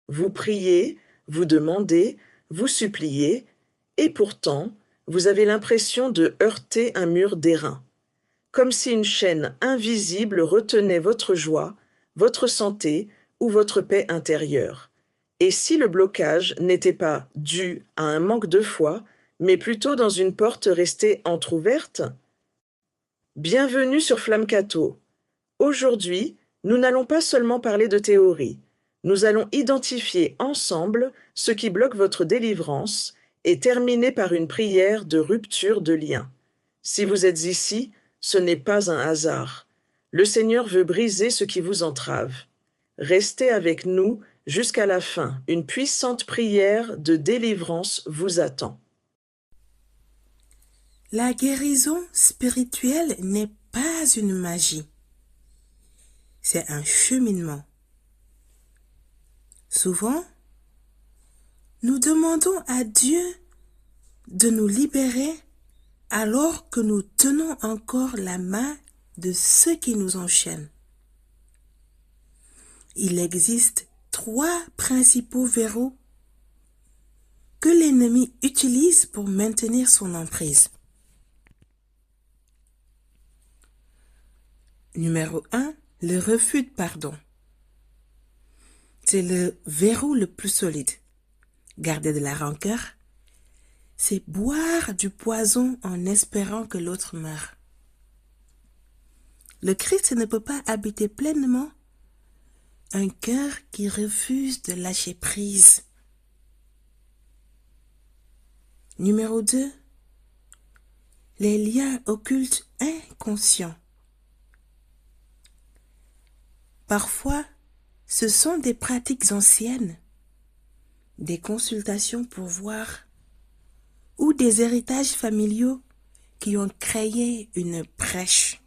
Vous priez, vous demandez, vous suppliez, et pourtant, vous avez l'impression de heurter un mur d'airain, comme si une chaîne invisible retenait votre joie, votre santé ou votre paix intérieure. Et si le blocage n'était pas dû à un manque de foi, mais plutôt dans une porte restée entr'ouverte? Bienvenue sur Flamcato. Aujourd'hui, nous n'allons pas seulement parler de théorie. Nous allons identifier ensemble ce qui bloque votre délivrance et terminer par une prière de rupture de lien. Si vous êtes ici, ce n'est pas un hasard. Le Seigneur veut briser ce qui vous entrave. Restez avec nous jusqu'à la fin. Une puissante prière de délivrance vous attend. La guérison spirituelle n'est pas une magie. C'est un cheminement. Souvent, nous demandons à Dieu de nous libérer alors que nous tenons encore la main de ceux qui nous enchaînent. Il existe 3 principaux verrous que l'ennemi utilise pour maintenir son emprise. Numéro 1, le refus de pardon. C'est le verrou le plus solide. Garder de la rancœur, c'est boire du poison en espérant que l'autre meure. Le Christ ne peut pas habiter pleinement un cœur qui refuse de lâcher prise. Numéro 2, les liens occultes inconscients. Parfois, ce sont des pratiques anciennes, des consultations pour voir ou des héritages familiaux qui ont créé une brèche.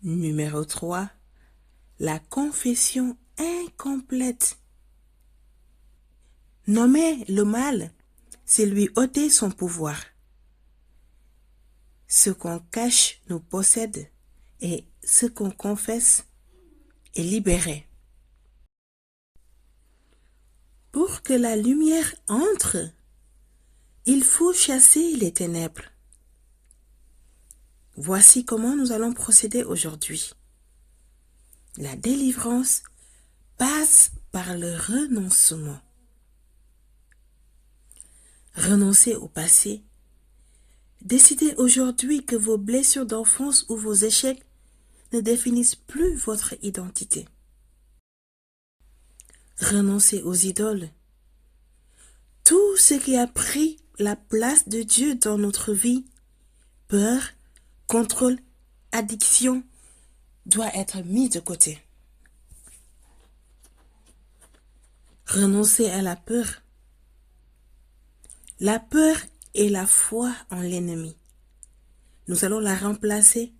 Numéro 3, la confession incomplète. Nommer le mal, c'est lui ôter son pouvoir. Ce qu'on cache nous possède et ce qu'on confesse est libéré. Pour que la lumière entre, il faut chasser les ténèbres. Voici comment nous allons procéder aujourd'hui. La délivrance passe par le renoncement. Renoncez au passé. Décidez aujourd'hui que vos blessures d'enfance ou vos échecs ne définissent plus votre identité. Renoncez aux idoles. Tout ce qui a pris la place de Dieu dans notre vie, peur, contrôle, addiction, doit être mis de côté. Renoncez à la peur. La peur est la foi en l'ennemi. Nous allons la remplacer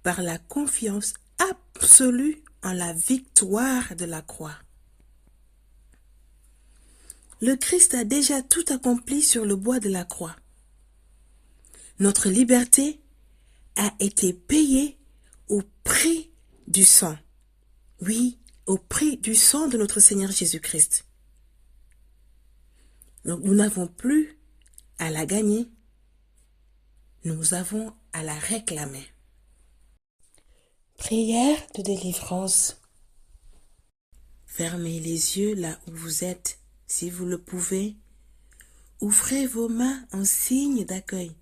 par la confiance absolue en la victoire de la croix. Le Christ a déjà tout accompli sur le bois de la croix. Notre liberté a été payée au prix du sang. Oui, au prix du sang de notre Seigneur Jésus-Christ. Donc nous n'avons plus à la gagner, nous avons à la réclamer. Prière de délivrance. Fermez les yeux là où vous êtes, si vous le pouvez. Ouvrez vos mains en signe d'accueil.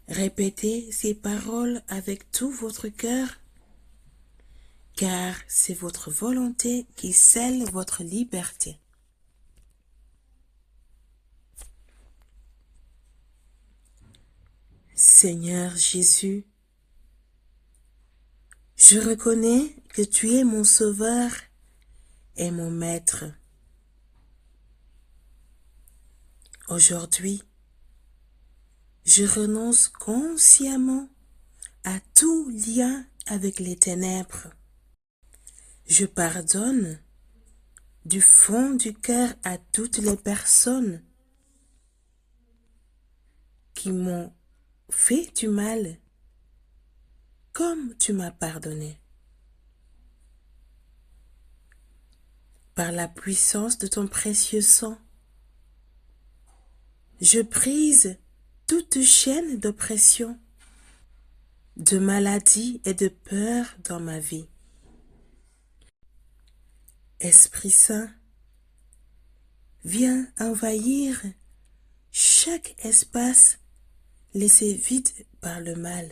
Répétez ces paroles avec tout votre cœur, car c'est votre volonté qui scelle votre liberté. Seigneur Jésus, je reconnais que tu es mon Sauveur et mon Maître. Aujourd'hui, je renonce consciemment à tout lien avec les ténèbres. Je pardonne du fond du cœur à toutes les personnes qui m'ont fait du mal comme tu m'as pardonné. par la puissance de ton précieux sang. Je brise toute chaîne d'oppression, de maladie et de peur dans ma vie. Esprit Saint, viens envahir chaque espace laissé vide par le mal.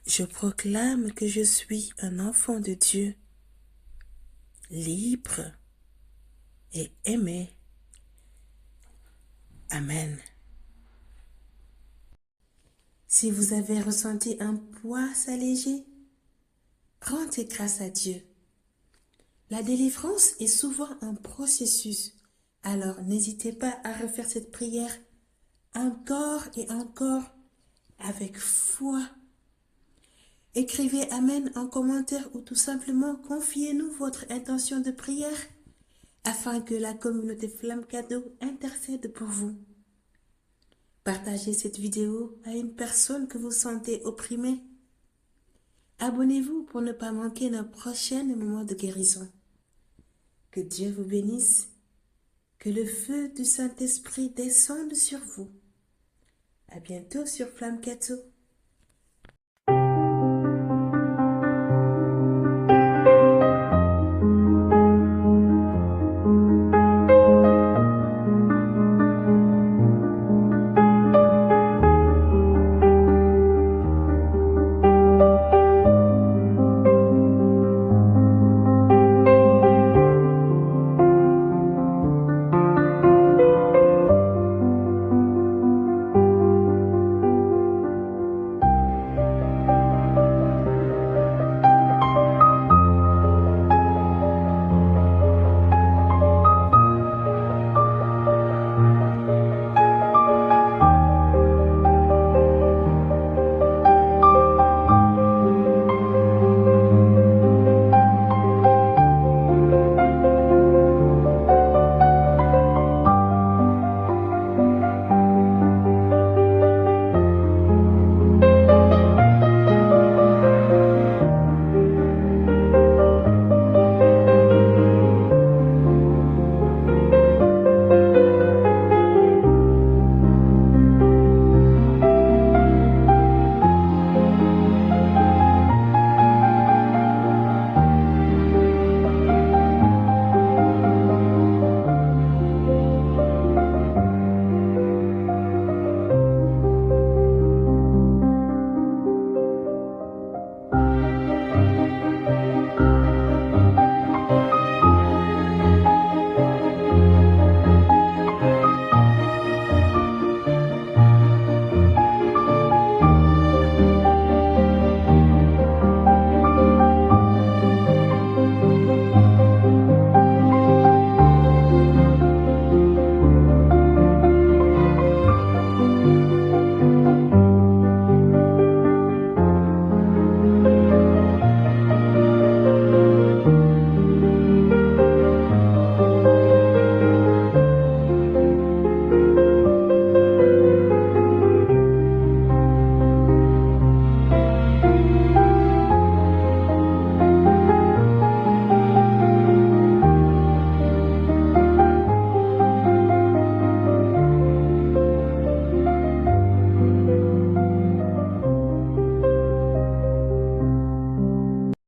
Je proclame que je suis un enfant de Dieu, libre et aimé. Amen. Si vous avez ressenti un poids s'alléger, rendez grâce à Dieu. La délivrance est souvent un processus, alors n'hésitez pas à refaire cette prière encore et encore avec foi. Écrivez Amen en commentaire ou tout simplement confiez-nous votre intention de prière afin que la communauté Flamme Cadeau intercède pour vous. Partagez cette vidéo à une personne que vous sentez opprimée. Abonnez-vous pour ne pas manquer nos prochains moments de guérison. Que Dieu vous bénisse, que le feu du Saint-Esprit descende sur vous. À bientôt sur Flamme Cadeau.